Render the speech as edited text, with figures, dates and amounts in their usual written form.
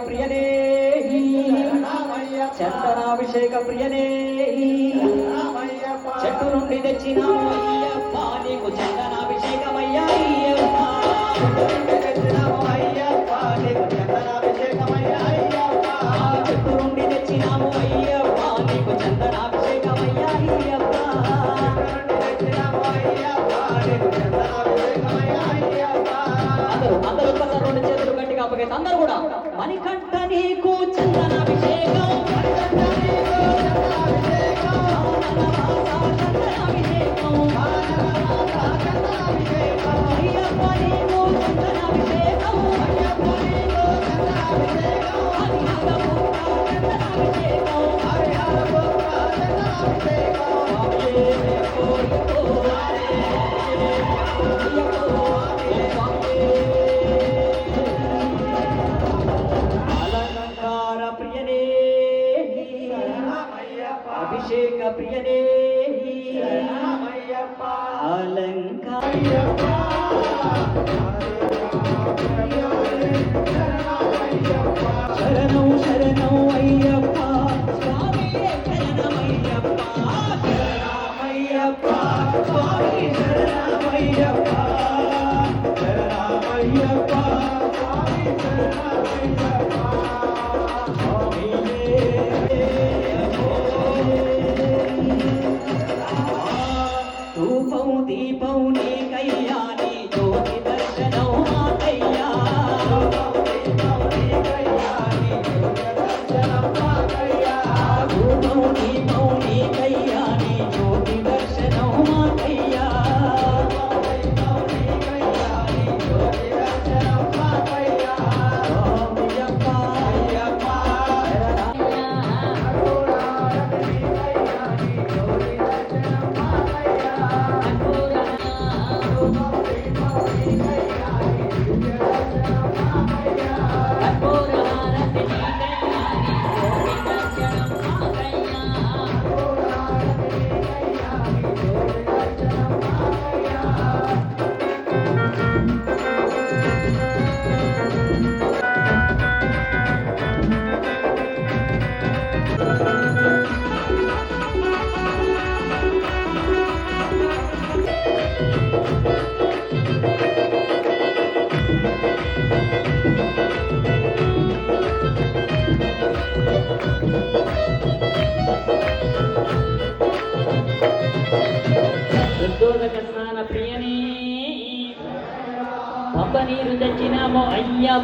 ప్రియనే చందనాభిషేక ప్రియనే చెట్టు నుండి తెచ్చినాము అయ్యప్ప నీకు చందనాభిషేకమయ్యా చెట్టు నుండి తెచ్చినాము అయ్యప్ప నీకు చందనాభిషేకమయ్యా అందరూ రెండు చేతులు గట్టిగా అప్పగేసి అందరూ కూడా మణికంఠ నీకు చందనాభిషేకం అభిషేక ప్రియనే శరణం శరణం అయ్యప్ప స్వామి శరణమయ్యప్ప శరణమయ్యప్ప స్వామి శరణమయ్యప్ప శరణమయ్యప్ప స్వామి శరణమయ్యప్ప ధూపం దీపం నీకయ్యా నీ జ్యోతి దర్శనం మాకయ్యా ధూపం దీపం నీకయ్యా నీ జ్యోతి దర్శనం మాకయ్యా దుర్దోదక స్నాన ప్రియనే పంప నీరు తెచ్చినామో అయ్యప్ప